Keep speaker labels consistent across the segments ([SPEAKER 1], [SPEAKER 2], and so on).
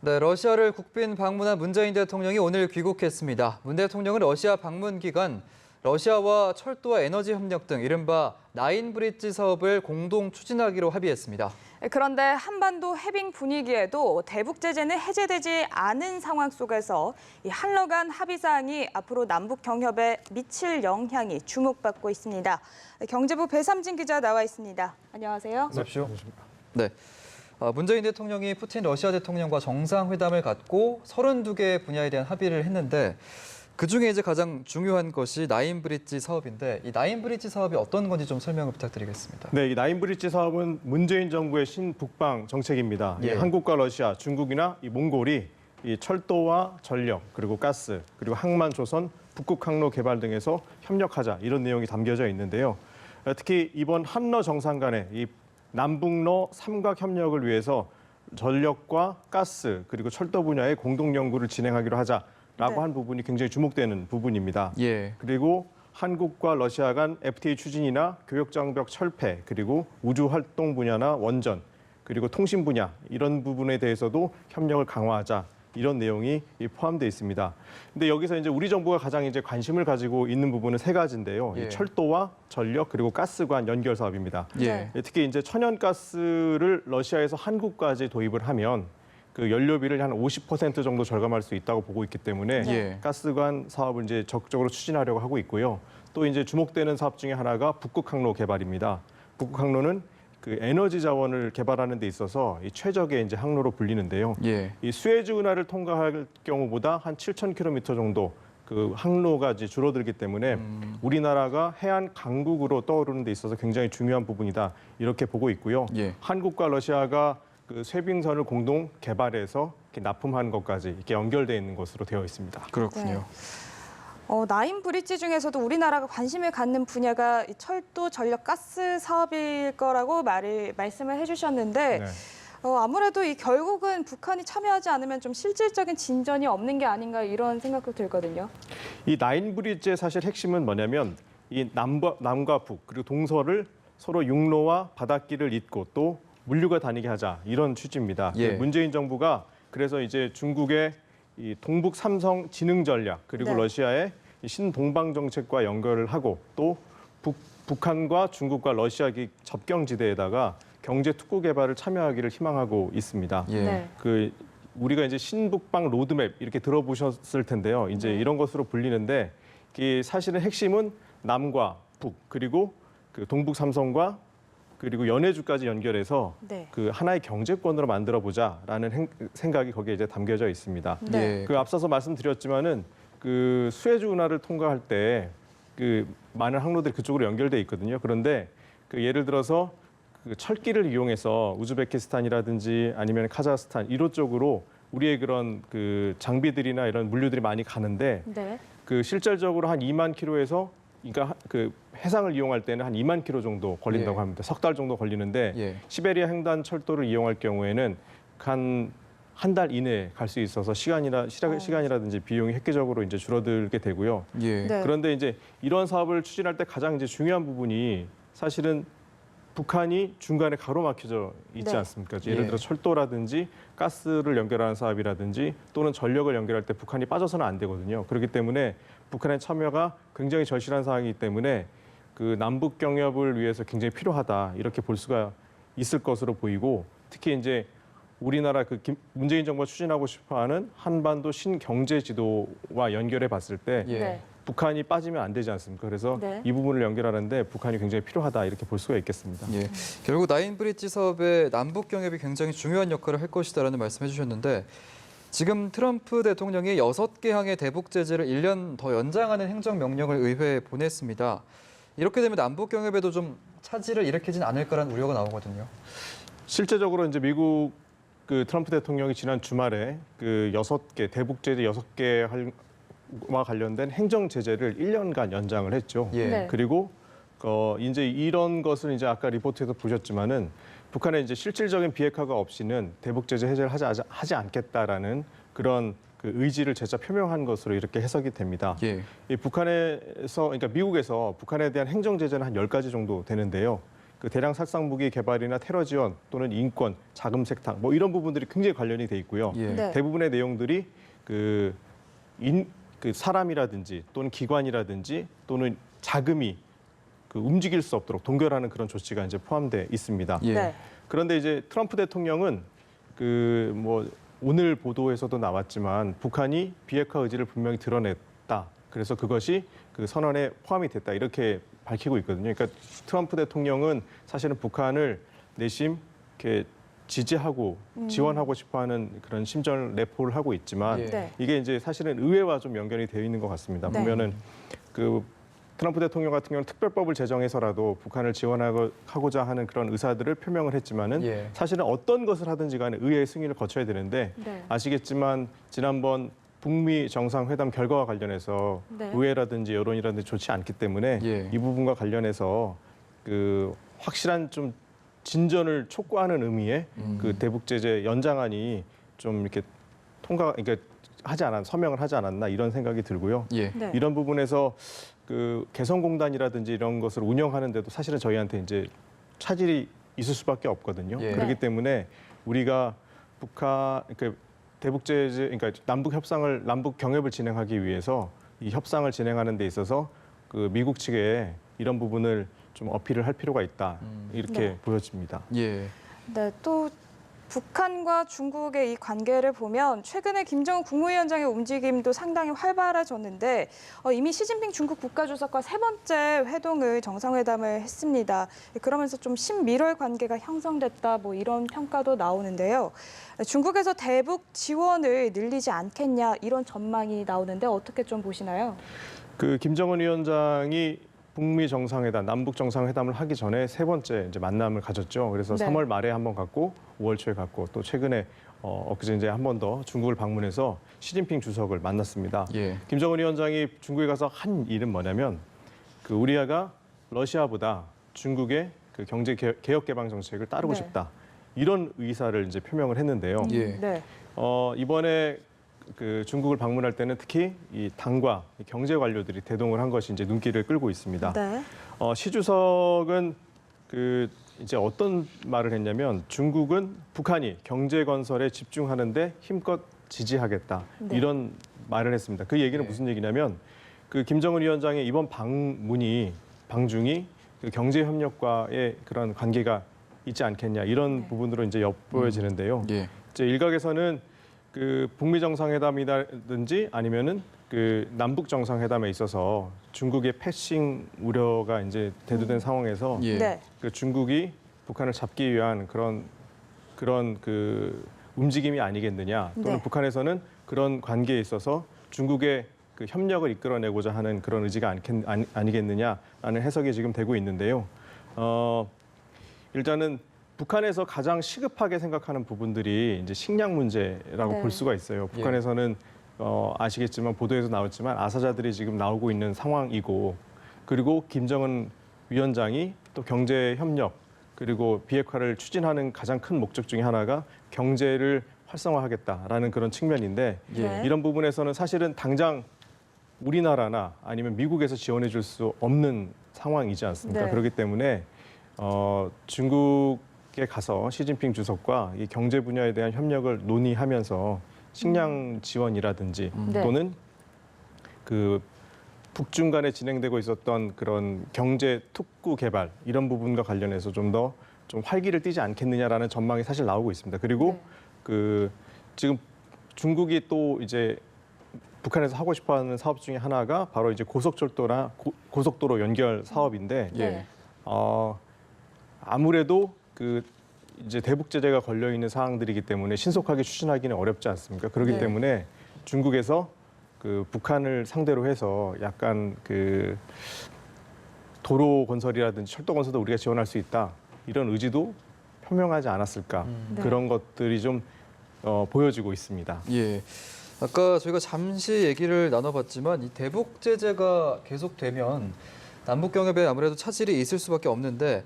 [SPEAKER 1] 네, 러시아를 국빈 방문한 문재인 대통령이 오늘 귀국했습니다. 문 대통령은 러시아 방문 기간 러시아와 철도와 에너지 협력 등 이른바 나인브릿지 사업을 공동 추진하기로 합의했습니다.
[SPEAKER 2] 그런데 한반도 해빙 분위기에도 대북 제재는 해제되지 않은 상황 속에서 이 한러 간 합의 사항이 앞으로 남북 경협에 미칠 영향이 주목받고 있습니다. 경제부 배삼진 기자 나와 있습니다. 안녕하세요.
[SPEAKER 1] 어서 오십시오. 네. 문재인 대통령이 푸틴 러시아 대통령과 정상회담을 갖고 32개 분야에 대한 합의를 했는데 그중에 이제 가장 중요한 것이 나인브릿지 사업인데 이 나인브릿지 사업이 어떤 건지 좀 설명을 부탁드리겠습니다.
[SPEAKER 3] 네, 이 나인브릿지 사업은 문재인 정부의 신북방 정책입니다.
[SPEAKER 1] 예.
[SPEAKER 3] 한국과 러시아, 중국이나 이 몽골이 이 철도와 전력, 그리고 가스, 그리고 항만 조선, 북극 항로 개발 등에서 협력하자 이런 내용이 담겨져 있는데요. 특히 이번 한러 정상 간의 이 남북러 삼각 협력을 위해서 전력과 가스 그리고 철도 분야의 공동 연구를 진행하기로 하자라고 한 부분이 굉장히 주목되는 부분입니다.
[SPEAKER 1] 예.
[SPEAKER 3] 그리고 한국과 러시아 간 FTA 추진이나 교역 장벽 철폐 그리고 우주 활동 분야나 원전 그리고 통신 분야 이런 부분에 대해서도 협력을 강화하자. 이런 내용이 포함되어 있습니다. 근데 여기서 이제 우리 정부가 가장 이제 관심을 가지고 있는 부분은 세 가지인데요.
[SPEAKER 1] 예.
[SPEAKER 3] 철도와 전력 그리고 가스 관 연결 사업입니다.
[SPEAKER 1] 예.
[SPEAKER 3] 특히 이제 천연가스를 러시아에서 한국까지 도입을 하면 그 연료비를 한 50% 정도 절감할 수 있다고 보고 있기 때문에
[SPEAKER 1] 예.
[SPEAKER 3] 가스관 사업을 이제 적극적으로 추진하려고 하고 있고요. 또 이제 주목되는 사업 중에 하나가 북극 항로 개발입니다. 북극 항로는 그 에너지 자원을 개발하는 데 있어서 이 최적의 이제 항로로 불리는데요.
[SPEAKER 1] 예.
[SPEAKER 3] 이 수에즈 운하를 통과할 경우보다 한 7,000km 정도 그 항로가 이제 줄어들기 때문에 우리나라가 해안 강국으로 떠오르는 데 있어서 굉장히 중요한 부분이다 이렇게 보고 있고요.
[SPEAKER 1] 예.
[SPEAKER 3] 한국과 러시아가 그 쇄빙선을 공동 개발해서 이렇게 납품하는 것까지 이렇게 연결되어 있는 것으로 되어 있습니다.
[SPEAKER 1] 그렇군요.
[SPEAKER 2] 네. 나인브릿지 중에서도 우리나라가 관심을 갖는 분야가 이 철도, 전력, 가스 사업일 거라고 말씀을 해주셨는데
[SPEAKER 3] 네.
[SPEAKER 2] 아무래도 이 결국은 북한이 참여하지 않으면 좀 실질적인 진전이 없는 게 아닌가 이런 생각도 들거든요.
[SPEAKER 3] 이 나인브릿지의 사실 핵심은 뭐냐면 이 남과 북 그리고 동서를 서로 육로와 바닷길을 잇고 또 물류가 다니게 하자 이런 취지입니다.
[SPEAKER 1] 예.
[SPEAKER 3] 문재인 정부가 그래서 이제 중국의 이 동북 삼성 지능 전략 그리고
[SPEAKER 2] 네.
[SPEAKER 3] 러시아의 이 신동방 정책과 연결을 하고 또 북한과 중국과 러시아 접경지대에다가 경제 특구 개발을 참여하기를 희망하고 있습니다.
[SPEAKER 1] 예.
[SPEAKER 2] 네.
[SPEAKER 3] 그 우리가 이제 신북방 로드맵 이렇게 들어보셨을 텐데요. 이제
[SPEAKER 2] 네.
[SPEAKER 3] 이런 것으로 불리는데 이 사실은 핵심은 남과 북 그리고 그 동북 삼성과 그리고 연해주까지 연결해서
[SPEAKER 2] 네.
[SPEAKER 3] 그 하나의 경제권으로 만들어 보자라는 생각이 거기에 이제 담겨져 있습니다.
[SPEAKER 2] 네.
[SPEAKER 1] 예.
[SPEAKER 3] 그 앞서서 말씀드렸지만은 그 수에즈 운하를 통과할 때 그 많은 항로들이 그쪽으로 연결돼 있거든요. 그런데 그 예를 들어서 그 철길을 이용해서 우즈베키스탄이라든지 아니면 카자흐스탄 이로 쪽으로 우리의 그런 그 장비들이나 이런 물류들이 많이 가는데
[SPEAKER 2] 네.
[SPEAKER 3] 그 실질적으로 한 2만 킬로에서 그러니까 그 해상을 이용할 때는 한 2만 킬로 정도 걸린다고
[SPEAKER 1] 예.
[SPEAKER 3] 합니다. 석 달 정도 걸리는데
[SPEAKER 1] 예.
[SPEAKER 3] 시베리아 횡단 철도를 이용할 경우에는 한 달 이내에 갈 수 있어서 시간이라든지 비용이 획기적으로 이제 줄어들게 되고요.
[SPEAKER 1] 예.
[SPEAKER 2] 네.
[SPEAKER 3] 그런데 이제 이런 사업을 추진할 때 가장 이제 중요한 부분이 사실은 북한이 중간에 가로막혀져 있지
[SPEAKER 2] 네.
[SPEAKER 3] 않습니까? 예를
[SPEAKER 1] 예.
[SPEAKER 3] 들어 철도라든지 가스를 연결하는 사업이라든지 또는 전력을 연결할 때 북한이 빠져서는 안 되거든요. 그렇기 때문에 북한의 참여가 굉장히 절실한 사항이기 때문에 그 남북 경협을 위해서 굉장히 필요하다 이렇게 볼 수가 있을 것으로 보이고 특히 이제 우리나라 문재인 정부가 추진하고 싶어하는 한반도 신경제 지도와 연결해 봤을 때
[SPEAKER 1] 예.
[SPEAKER 2] 네.
[SPEAKER 3] 북한이 빠지면 안 되지 않습니까? 그래서
[SPEAKER 2] 네.
[SPEAKER 3] 이 부분을 연결하는데 북한이 굉장히 필요하다 이렇게 볼 수가 있겠습니다.
[SPEAKER 1] 예. 결국 나인브릿지 사업의 남북 경협이 굉장히 중요한 역할을 할 것이다라는 말씀해 주셨는데 지금 트럼프 대통령이 6개 항의 대북 제재를 1년 더 연장하는 행정명령을 의회에 보냈습니다. 이렇게 되면 남북 경협에도 좀 차질을 일으키진 않을 거라는 우려가 나오거든요.
[SPEAKER 3] 실제적으로 이제 미국 그 트럼프 대통령이 지난 주말에 그 6개 대북 제재 6개와 관련된 행정 제재를 1년간 연장을 했죠.
[SPEAKER 1] 예.
[SPEAKER 2] 네.
[SPEAKER 3] 그리고 이제 이런 것을 이제 아까 리포트에서 보셨지만은 북한의 이제 실질적인 비핵화가 없이는 대북 제재 해제를 하지 않겠다라는 그런 그 의지를 재차 표명한 것으로 이렇게 해석이 됩니다.
[SPEAKER 1] 예.
[SPEAKER 3] 이 북한에서 그러니까 미국에서 북한에 대한 행정 제재는 한 10가지 정도 되는데요. 그 대량 살상 무기 개발이나 테러 지원 또는 인권, 자금 세탁 뭐 이런 부분들이 굉장히 관련이 돼 있고요.
[SPEAKER 1] 예.
[SPEAKER 2] 네.
[SPEAKER 3] 대부분의 내용들이 그 사람이라든지 또는 기관이라든지 또는 자금이 그 움직일 수 없도록 동결하는 그런 조치가 이제 포함되어 있습니다.
[SPEAKER 1] 예.
[SPEAKER 2] 네.
[SPEAKER 3] 그런데 이제 트럼프 대통령은 그 뭐 오늘 보도에서도 나왔지만 북한이 비핵화 의지를 분명히 드러냈다. 그래서 그것이 그 선언에 포함이 됐다. 이렇게 밝히고 있거든요. 그러니까 트럼프 대통령은 사실은 북한을 내심 이렇게 지지하고 지원하고 싶어하는 그런 심정을 내포를 하고 있지만
[SPEAKER 1] 예.
[SPEAKER 2] 네.
[SPEAKER 3] 이게 이제 사실은 의회와 좀 연결이 되어 있는 것 같습니다.
[SPEAKER 2] 네.
[SPEAKER 3] 보면은 그 트럼프 대통령 같은 경우는 특별법을 제정해서라도 북한을 지원하고자 하는 그런 의사들을 표명을 했지만은
[SPEAKER 1] 예.
[SPEAKER 3] 사실은 어떤 것을 하든지 간에 의회의 승인을 거쳐야 되는데
[SPEAKER 2] 네.
[SPEAKER 3] 아시겠지만 지난번 북미 정상회담 결과와 관련해서
[SPEAKER 2] 네.
[SPEAKER 3] 의회라든지 여론이라든지 좋지 않기 때문에
[SPEAKER 1] 예.
[SPEAKER 3] 이 부분과 관련해서 그 확실한 좀 진전을 촉구하는 의미의 그 대북 제재 연장안이 좀 이렇게 그러니까 서명을 하지 않았나 이런 생각이 들고요.
[SPEAKER 1] 예.
[SPEAKER 2] 네.
[SPEAKER 3] 이런 부분에서 그 개성공단이라든지 이런 것을 운영하는데도 사실은 저희한테 이제 차질이 있을 수밖에 없거든요.
[SPEAKER 1] 예.
[SPEAKER 3] 그렇기
[SPEAKER 2] 네.
[SPEAKER 3] 때문에 우리가 대북 제재, 그러니까 남북 경협을 진행하기 위해서 이 협상을 진행하는 데 있어서 그 미국 측에 이런 부분을 좀 어필을 할 필요가 있다 이렇게
[SPEAKER 2] 네.
[SPEAKER 3] 보여집니다.
[SPEAKER 1] 예.
[SPEAKER 2] 네, 또 북한과 중국의 이 관계를 보면 최근에 김정은 국무위원장의 움직임도 상당히 활발해졌는데 이미 시진핑 중국 국가주석과 세 번째 정상회담을 했습니다. 그러면서 좀 신밀월 관계가 형성됐다 뭐 이런 평가도 나오는데요. 중국에서 대북 지원을 늘리지 않겠냐 이런 전망이 나오는데 어떻게 좀 보시나요?
[SPEAKER 3] 그 김정은 위원장이 북미 정상회담, 남북 정상회담을 하기 전에 세 번째 이제 만남을 가졌죠. 그래서
[SPEAKER 2] 네.
[SPEAKER 3] 3월 말에 한 번 갔고 5월 초에 갔고 또 최근에 엊그제 이제 한 번 더 중국을 방문해서 시진핑 주석을 만났습니다.
[SPEAKER 1] 예.
[SPEAKER 3] 김정은 위원장이 중국에 가서 한 일은 뭐냐면 그 우리가 러시아보다 중국의 그 경제 개혁 개방 정책을 따르고
[SPEAKER 2] 네.
[SPEAKER 3] 싶다. 이런 의사를 이제 표명을 했는데요.
[SPEAKER 1] 예.
[SPEAKER 2] 네.
[SPEAKER 3] 이번에 그 중국을 방문할 때는 특히 이 당과 이 경제 관료들이 대동을 한 것이 이제 눈길을 끌고 있습니다.
[SPEAKER 2] 네.
[SPEAKER 3] 시 주석은 그 이제 어떤 말을 했냐면 중국은 북한이 경제 건설에 집중하는데 힘껏 지지하겠다
[SPEAKER 2] 네.
[SPEAKER 3] 이런 말을 했습니다. 그 얘기는
[SPEAKER 1] 네.
[SPEAKER 3] 무슨 얘기냐면 그 김정은 위원장의 이번 방중이 그 경제 협력과의 그런 관계가 있지 않겠냐 이런
[SPEAKER 2] 네.
[SPEAKER 3] 부분으로 이제 엿보여지는데요.
[SPEAKER 1] 예.
[SPEAKER 3] 이제 일각에서는 그 북미 정상회담이라든지 아니면은 그 남북 정상회담에 있어서 중국의 패싱 우려가 이제 대두된 상황에서
[SPEAKER 1] 예.
[SPEAKER 2] 네.
[SPEAKER 3] 그 중국이 북한을 잡기 위한 그런 그 움직임이 아니겠느냐 또는
[SPEAKER 2] 네.
[SPEAKER 3] 북한에서는 그런 관계에 있어서 중국의 그 협력을 이끌어내고자 하는 그런 의지가 아니겠느냐라는 해석이 지금 되고 있는데요. 일단은 북한에서 가장 시급하게 생각하는 부분들이 이제 식량 문제라고
[SPEAKER 2] 네.
[SPEAKER 3] 볼 수가 있어요. 북한에서는 아시겠지만 보도에서 나왔지만 아사자들이 지금 나오고 있는 상황이고 그리고 김정은 위원장이 또 경제 협력 그리고 비핵화를 추진하는 가장 큰 목적 중에 하나가 경제를 활성화하겠다라는 그런 측면인데
[SPEAKER 2] 네.
[SPEAKER 3] 이런 부분에서는 사실은 당장 우리나라나 아니면 미국에서 지원해 줄 수 없는 상황이지 않습니까?
[SPEAKER 2] 네.
[SPEAKER 3] 그렇기 때문에 중국에 가서 시진핑 주석과 이 경제 분야에 대한 협력을 논의하면서 식량 지원이라든지
[SPEAKER 2] 네.
[SPEAKER 3] 또는 그 북중 간에 진행되고 있었던 그런 경제 특구 개발 이런 부분과 관련해서 좀 더 좀 활기를 띠지 않겠느냐라는 전망이 사실 나오고 있습니다. 그리고
[SPEAKER 2] 네.
[SPEAKER 3] 그 지금 중국이 또 이제 북한에서 하고 싶어하는 사업 중에 하나가 바로 이제 고속철도나 고속도로 연결 사업인데
[SPEAKER 2] 네.
[SPEAKER 3] 아무래도 그 이제 대북 제재가 걸려 있는 사항들이기 때문에 신속하게 추진하기는 어렵지 않습니까? 그렇기
[SPEAKER 2] 네.
[SPEAKER 3] 때문에 중국에서 그 북한을 상대로 해서 약간 그 도로 건설이라든지 철도 건설도 우리가 지원할 수 있다 이런 의지도 표명하지 않았을까
[SPEAKER 2] 네.
[SPEAKER 3] 그런 것들이 좀 보여지고 있습니다.
[SPEAKER 1] 예. 아까 저희가 잠시 얘기를 나눠봤지만 이 대북 제재가 계속되면 남북 경협에 아무래도 차질이 있을 수밖에 없는데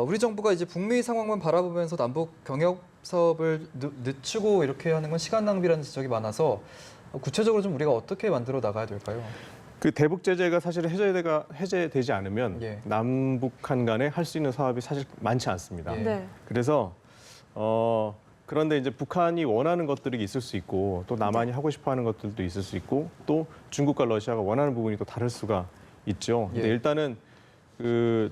[SPEAKER 1] 우리 정부가 이제 북미 상황만 바라보면서 남북 경협 사업을 늦추고 이렇게 하는 건 시간 낭비라는 지적이 많아서 구체적으로 좀 우리가 어떻게 만들어 나가야 될까요?
[SPEAKER 3] 그 대북 제재가 사실 해제되지 않으면
[SPEAKER 1] 예.
[SPEAKER 3] 남북한 간에 할 수 있는 사업이 사실 많지 않습니다.
[SPEAKER 1] 예.
[SPEAKER 2] 네.
[SPEAKER 3] 그래서 그런데 이제 북한이 원하는 것들이 있을 수 있고 또 남한이 하고 싶어하는 것들도 있을 수 있고 또 중국과 러시아가 원하는 부분이 또 다를 수가 있죠. 근데
[SPEAKER 1] 예.
[SPEAKER 3] 일단은 그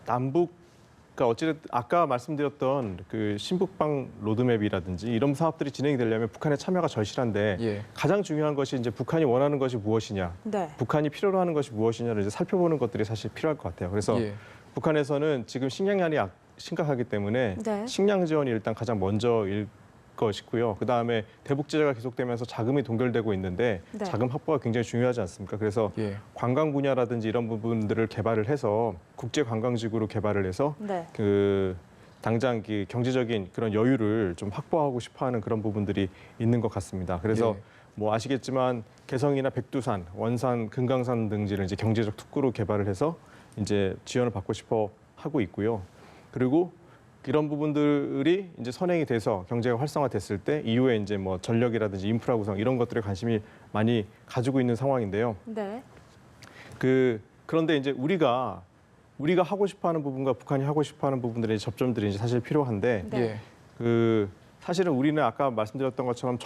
[SPEAKER 3] 남북과 어찌됐든 아까 말씀드렸던 그 신북방 로드맵이라든지 이런 사업들이 진행이 되려면 북한의 참여가 절실한데
[SPEAKER 1] 예.
[SPEAKER 3] 가장 중요한 것이 이제 북한이 원하는 것이 무엇이냐,
[SPEAKER 2] 네.
[SPEAKER 3] 북한이 필요로 하는 것이 무엇이냐를 이제 살펴보는 것들이 사실 필요할 것 같아요. 그래서
[SPEAKER 1] 예.
[SPEAKER 3] 북한에서는 지금 식량난이 심각하기 때문에
[SPEAKER 2] 네.
[SPEAKER 3] 식량 지원이 일단 가장 먼저일 것이고요. 그 다음에 대북 제재가 계속되면서 자금이 동결되고 있는데
[SPEAKER 2] 네.
[SPEAKER 3] 자금 확보가 굉장히 중요하지 않습니까? 그래서
[SPEAKER 1] 예.
[SPEAKER 3] 관광 분야라든지 이런 부분들을 개발을 해서 국제 관광지구로 개발을 해서
[SPEAKER 2] 네.
[SPEAKER 3] 그 당장 그 경제적인 그런 여유를 좀 확보하고 싶어하는 그런 부분들이 있는 것 같습니다. 그래서
[SPEAKER 1] 예.
[SPEAKER 3] 뭐 아시겠지만 개성이나 백두산, 원산, 금강산 등지를 이제 경제적 특구로 개발을 해서 이제 지원을 받고 싶어 하고 있고요. 그리고 이런 부분들이 이제 선행이 돼서 경제가 활성화됐을 때 이후에 이제 뭐 전력이라든지 인프라 구성 이런 것들에 관심이 많이 가지고 있는 상황인데요.
[SPEAKER 2] 네.
[SPEAKER 3] 그런데 이제 우리가 하고 싶어하는 부분과 북한이 하고 싶어하는 부분들의 접점들이 이제 사실 필요한데
[SPEAKER 2] 네.
[SPEAKER 1] 예.
[SPEAKER 3] 사실은 우리는 아까 말씀드렸던 것처럼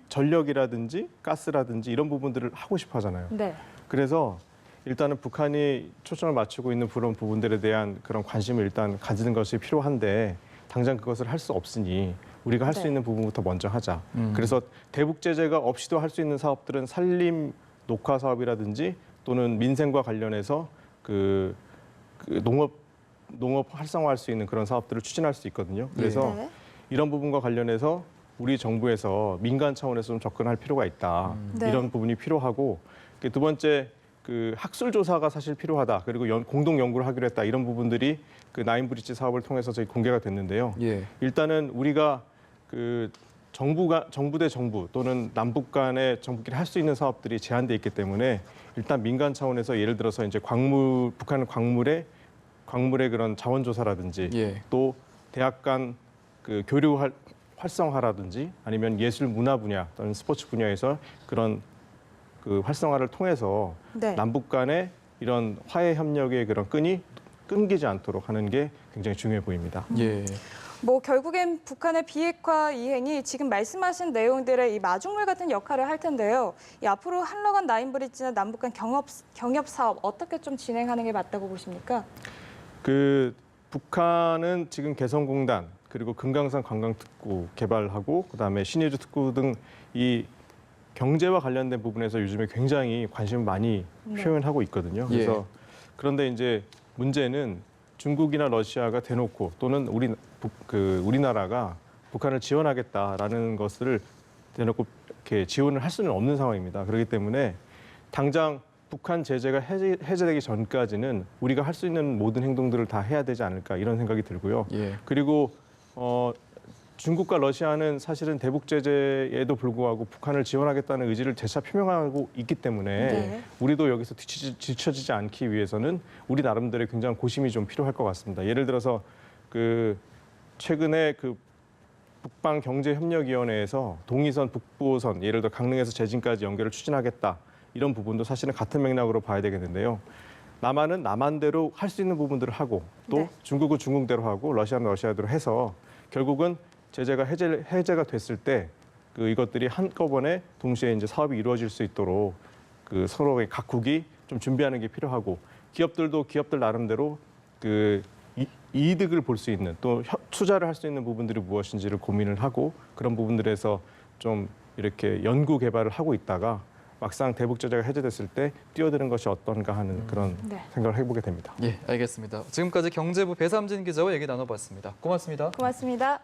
[SPEAKER 3] 전력이라든지 가스라든지 이런 부분들을 하고 싶어 하잖아요.
[SPEAKER 2] 네.
[SPEAKER 3] 그래서 일단은 북한이 초점을 맞추고 있는 그런 부분들에 대한 그런 관심을 일단 가지는 것이 필요한데 당장 그것을 할 수 없으니 우리가 할 수
[SPEAKER 2] 네.
[SPEAKER 3] 있는 부분부터 먼저 하자. 그래서 대북 제재가 없이도 할 수 있는 사업들은 산림 녹화 사업이라든지 또는 민생과 관련해서 그 농업 활성화할 수 있는 그런 사업들을 추진할 수 있거든요. 그래서
[SPEAKER 2] 네.
[SPEAKER 3] 이런 부분과 관련해서 우리 정부에서 민간 차원에서 좀 접근할 필요가 있다.
[SPEAKER 2] 네.
[SPEAKER 3] 이런 부분이 필요하고 두 번째 그 학술 조사가 사실 필요하다. 그리고 공동 연구를 하기로 했다. 이런 부분들이 그 나인브릿지 사업을 통해서 저희 공개가 됐는데요.
[SPEAKER 1] 예.
[SPEAKER 3] 일단은 우리가 그 정부 대 정부 또는 남북 간의 정부끼리 할 수 있는 사업들이 제한돼 있기 때문에 일단 민간 차원에서 예를 들어서 이제 북한 광물의 그런 자원 조사라든지
[SPEAKER 1] 예.
[SPEAKER 3] 또 대학 간 그 교류 활성화라든지 아니면 예술 문화 분야 또는 스포츠 분야에서 그런 그 활성화를 통해서
[SPEAKER 2] 네.
[SPEAKER 3] 남북 간의 이런 화해 협력의 그런 끈이 끊기지 않도록 하는 게 굉장히 중요해 보입니다.
[SPEAKER 1] 예.
[SPEAKER 2] 뭐 결국엔 북한의 비핵화 이행이 지금 말씀하신 내용들의 이 마중물 같은 역할을 할 텐데요. 이 앞으로 한러간 나인브릿지나 남북 간 경협 사업 어떻게 좀 진행하는 게 맞다고 보십니까?
[SPEAKER 3] 그 북한은 지금 개성공단 그리고 금강산 관광특구 개발하고 그다음에 신의주 특구 등 이 경제와 관련된 부분에서 요즘에 굉장히 관심을 많이
[SPEAKER 2] 네.
[SPEAKER 3] 표현하고 있거든요.
[SPEAKER 1] 예.
[SPEAKER 3] 그래서 그런데 이제 문제는 중국이나 러시아가 대놓고 또는 우리나라가 북한을 지원하겠다라는 것을 대놓고 이렇게 지원을 할 수는 없는 상황입니다. 그렇기 때문에 당장 북한 제재가 해제되기 전까지는 우리가 할 수 있는 모든 행동들을 다 해야 되지 않을까 이런 생각이 들고요.
[SPEAKER 1] 예.
[SPEAKER 3] 그리고 중국과 러시아는 사실은 대북 제재에도 불구하고 북한을 지원하겠다는 의지를 재차 표명하고 있기 때문에
[SPEAKER 2] 네.
[SPEAKER 3] 우리도 여기서 뒤처지지 않기 위해서는 우리 나름대로의 굉장한 고심이 좀 필요할 것 같습니다. 예를 들어서 최근에 북방경제협력위원회에서 동의선, 북부호선, 예를 들어 강릉에서 제진까지 연결을 추진하겠다. 이런 부분도 사실은 같은 맥락으로 봐야 되겠는데요. 남한은 남한대로 할 수 있는 부분들을 하고 또
[SPEAKER 2] 네.
[SPEAKER 3] 중국은 중국대로 하고 러시아는 러시아대로 해서 결국은 제재가 해제가 됐을 때 이것들이 한꺼번에 동시에 이제 사업이 이루어질 수 있도록 서로의 각국이 좀 준비하는 게 필요하고 기업들도 기업들 나름대로 이득을 볼 수 있는 또 투자를 할 수 있는 부분들이 무엇인지를 고민을 하고 그런 부분들에서 좀 이렇게 연구 개발을 하고 있다가 막상 대북 제재가 해제됐을 때 뛰어드는 것이 어떤가 하는 그런
[SPEAKER 2] 네.
[SPEAKER 3] 생각을 해보게 됩니다.
[SPEAKER 1] 예, 알겠습니다. 지금까지 경제부 배삼진 기자와 얘기 나눠봤습니다. 고맙습니다.
[SPEAKER 2] 고맙습니다.